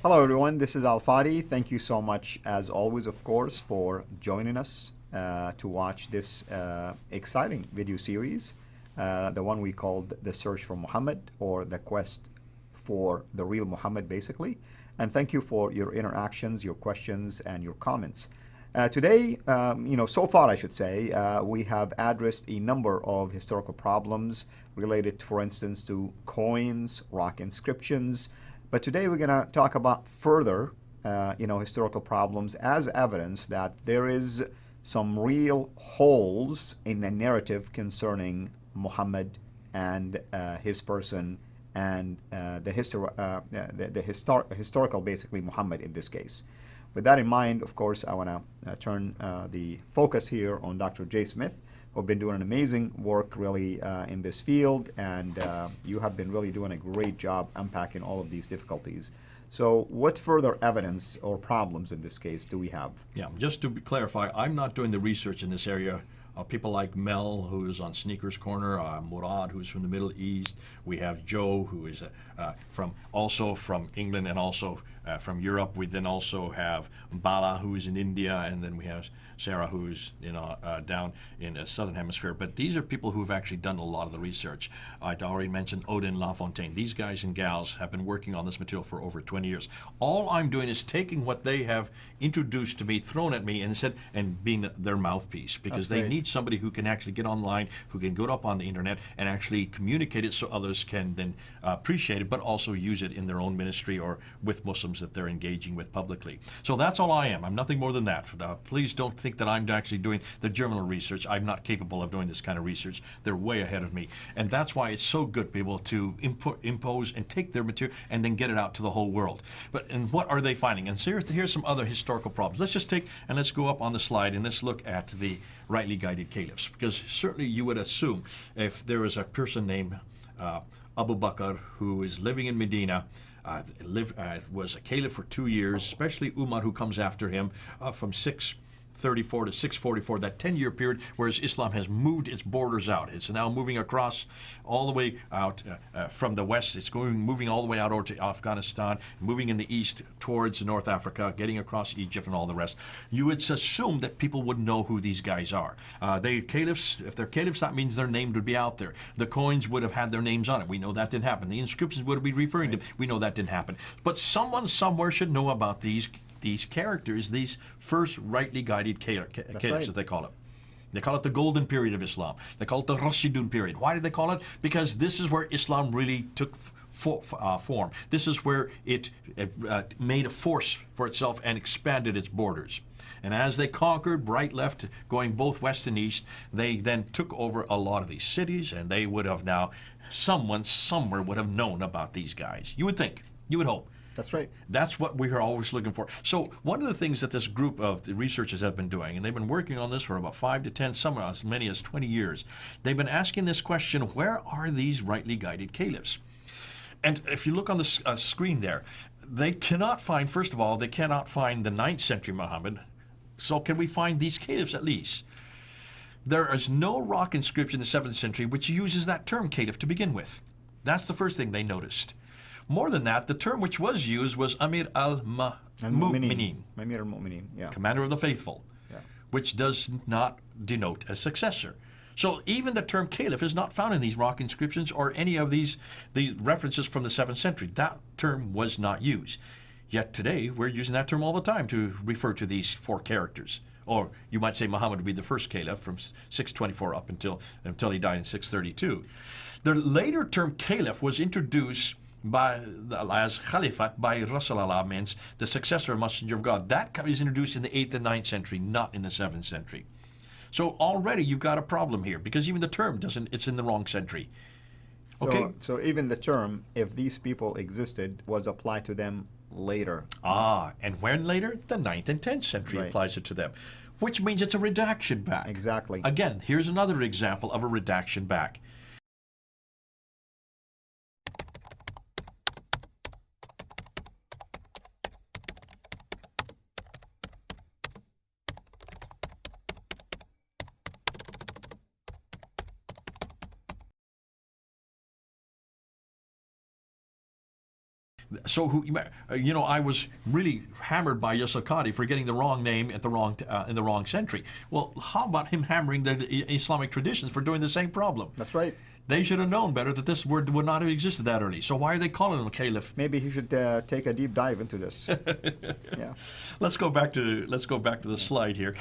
Hello, everyone. This is Fadi. Thank you so much, as always, of course, for joining us to watch this exciting video series, the one we called The Search for Muhammad, or The Quest for the Real Muhammad, basically. And thank you for your interactions, your questions, and your comments. Today, so far, I should say, we have addressed a number of historical problems related, for instance, to coins, rock inscriptions. But today we're going to talk about further, historical problems as evidence that there is some real holes in the narrative concerning Muhammad and his person and the historical, basically, Muhammad in this case. With that in mind, of course, I want to turn the focus here on Dr. Jay Smith, who've been doing an amazing work really in this field, and you have been really doing a great job unpacking all of these difficulties. So what further evidence or problems in this case do we have? Yeah, just to clarify, I'm not doing the research in this area. People like Mel, who is on Sneakers Corner, Murad, who's from the Middle East. We have Joe, who is also from England and also from Europe. We then also have Bala, who is in India, and then we have Sarah, who's down in the Southern Hemisphere. But these are people who have actually done a lot of the research. I'd already mentioned Odin LaFontaine. These guys and gals have been working on this material for over 20 years. All I'm doing is taking what they have introduced to me, thrown at me, and being their mouthpiece, because they need somebody who can actually get online, who can go up on the internet and actually communicate it so others can then appreciate it, but also use it in their own ministry or with Muslims that they're engaging with publicly. So that's all I am. I'm nothing more than that. Please don't think that I'm actually doing the journal research. I'm not capable of doing this kind of research. They're way ahead of me. And that's why it's so good to be able to impose and take their material and then get it out to the whole world. And what are they finding? And so here's some other historical problems. Let's just take and let's go up on the slide and let's look at the rightly guided caliphs, because certainly you would assume if there is a person named Abu Bakr who is living in Medina, was a caliph for 2 years, especially Umar, who comes after him from 634 to 644, that 10-year period, whereas Islam has moved its borders out. It's now moving across all the way out from the west. It's moving all the way out over to Afghanistan, moving in the east towards North Africa, getting across Egypt and all the rest. You would assume that people would know who these guys are. They caliphs, if they're caliphs, that means their name would be out there. The coins would have had their names on it. We know that didn't happen. The inscriptions would be referring to them. We know that didn't happen. But someone somewhere should know about these characters, these first rightly guided caliphs, as they call it. They call it the golden period of Islam. They call it the Rashidun period. Why did they call it? Because this is where Islam really took form. This is where it made a force for itself and expanded its borders. And as they conquered right, left, going both west and east, they then took over a lot of these cities, and they would have now, someone somewhere would have known about these guys. You would think. You would hope. That's right. That's what we are always looking for. So one of the things that this group of the researchers have been doing, and they've been working on this for about 5 to 10, some as many as 20 years, they've been asking this question: where are these rightly guided caliphs? And if you look on the screen there, they cannot find, first of all, they cannot find the 9th century Muhammad. So can we find these caliphs at least? There is no rock inscription in the 7th century which uses that term caliph to begin with. That's the first thing they noticed. More than that, the term which was used was Amir al-Mu'minin, yeah. Commander of the Faithful, which does not denote a successor. So even the term caliph is not found in these rock inscriptions or any of these references from the 7th century. That term was not used. Yet today, we're using that term all the time to refer to these 4 characters. Or you might say Muhammad would be the first caliph from 624 up until he died in 632. The later term caliph was introduced as Khalifat by Rasulullah, means the successor and messenger of God. That is introduced in the 8th and 9th century, not in the 7th century. So already you've got a problem here, because even the term it's in the wrong century. Okay? So even the term, if these people existed, was applied to them later. And when later? The 9th and 10th century applies it to them, which means it's a redaction back. Exactly. Again, here's another example of a redaction back. So, I was really hammered by Yusuf Qadi for getting the wrong name at the wrong in the wrong century. Well, how about him hammering the Islamic traditions for doing the same problem? That's right. They should have known better that this word would not have existed that early. So why are they calling him a caliph? Maybe he should take a deep dive into this. Yeah. Let's go back to the slide here.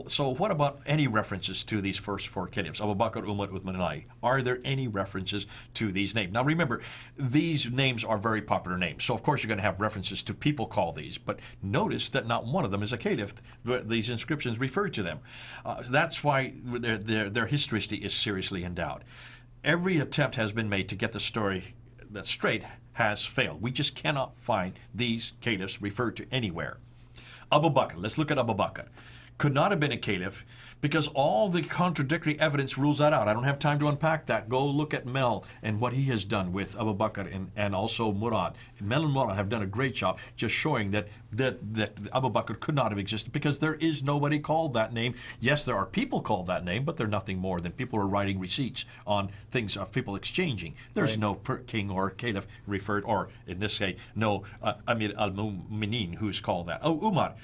So what about any references to these first four caliphs, Abu Bakr, Umar, Uthman, and Ali? Are there any references to these names? Now remember, these names are very popular names. So of course you're going to have references to people called these. But notice that not one of them is a caliph. These inscriptions refer to them. That's why their historicity is seriously in doubt. Every attempt has been made to get the story that straight has failed. We just cannot find these caliphs referred to anywhere. Abu Bakr, let's look at Abu Bakr. Could not have been a caliph because all the contradictory evidence rules that out. I don't have time to unpack that. Go look at Mel and what he has done with Abu Bakr and also Murad. Mel and Murad have done a great job just showing that Abu Bakr could not have existed because there is nobody called that name. Yes, there are people called that name, but they're nothing more than people who are writing receipts on things of people exchanging. There's no king or caliph referred, or in this case, no Amir al-Mu'minin who's called that. Oh, Umar.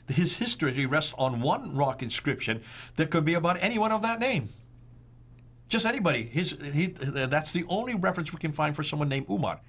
His history rests on one rock inscription that could be about anyone of that name. Just anybody. That's the only reference we can find for someone named Umar.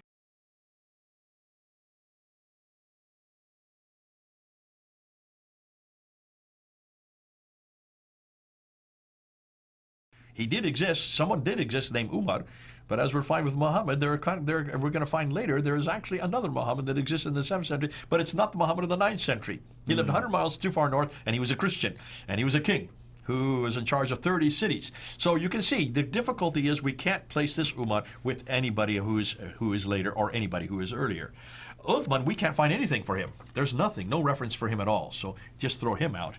He did exist. Someone did exist named Umar. But as we're finding with Muhammad, we're going to find later there is actually another Muhammad that existed in the 7th century, but it's not the Muhammad of the 9th century. He lived 100 miles too far north, and he was a Christian, and he was a king who was in charge of 30 cities. So you can see the difficulty is we can't place this Umar with anybody who is later or anybody who is earlier. Uthman, we can't find anything for him. There's nothing, no reference for him at all. So just throw him out.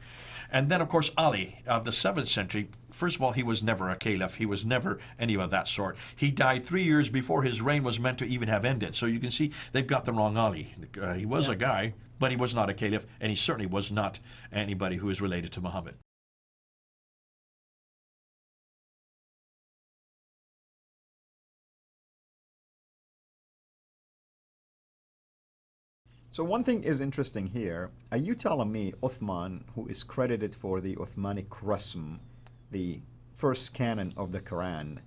And then, of course, Ali of the 7th century. First of all, he was never a caliph. He was never any of that sort. He died 3 years before his reign was meant to even have ended. So you can see they've got the wrong Ali. He was a guy, but he was not a caliph, and he certainly was not anybody who is related to Muhammad. So one thing is interesting here. Are you telling me Uthman, who is credited for the Uthmanic Rasm, the first canon of the Quran,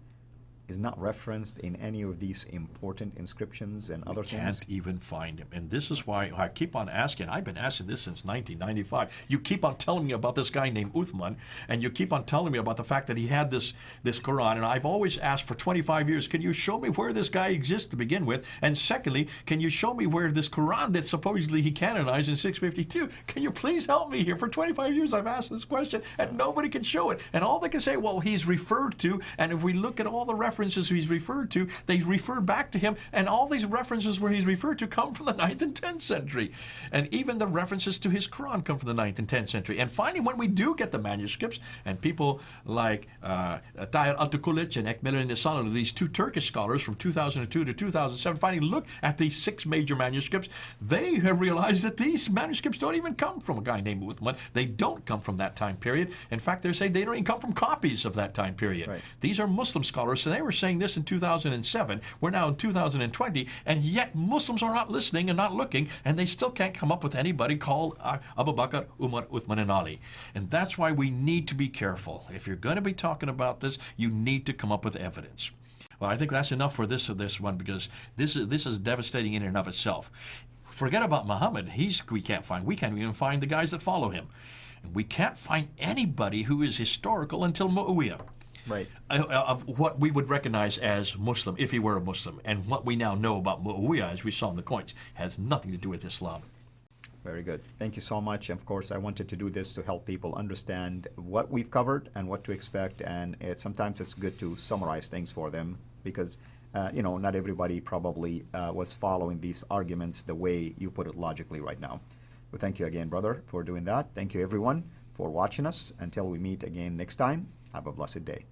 is not referenced in any of these important inscriptions and other things? We can't even find him. And this is why I keep on asking. I've been asking this since 1995. You keep on telling me about this guy named Uthman, and you keep on telling me about the fact that he had this Quran. And I've always asked for 25 years, can you show me where this guy exists to begin with? And secondly, can you show me where this Quran that supposedly he canonized in 652, can you please help me here? For 25 years I've asked this question, and nobody can show it. And all they can say, well, he's referred to, and if we look at all the references he's referred to, they refer back to him, and all these references where he's referred to come from the 9th and 10th century. And even the references to his Quran come from the 9th and 10th century. And finally, when we do get the manuscripts, and people like Tahir Altukulic and Ekmel Nisal, these two Turkish scholars from 2002 to 2007, finally look at these 6 major manuscripts, they have realized that these manuscripts don't even come from a guy named Uthman. They don't come from that time period. In fact, they're saying they don't even come from copies of that time period. Right. These are Muslim scholars, and they were saying this in 2007. We're now in 2020, and yet Muslims are not listening and not looking, and they still can't come up with anybody called Abu Bakr, Umar, Uthman, and Ali. And that's why we need to be careful. If you're going to be talking about this, you need to come up with evidence. Well, I think that's enough for this one, because this is devastating in and of itself. Forget about Muhammad. We can't even find the guys that follow him. And we can't find anybody who is historical until Muawiyah. Right. Of what we would recognize as Muslim, if he were a Muslim. And what we now know about Muawiyah, as we saw in the coins, has nothing to do with Islam. Very good. Thank you so much. Of course, I wanted to do this to help people understand what we've covered and what to expect. And sometimes it's good to summarize things for them because, not everybody probably was following these arguments the way you put it logically right now. Well, thank you again, brother, for doing that. Thank you, everyone, for watching us. Until we meet again next time, have a blessed day.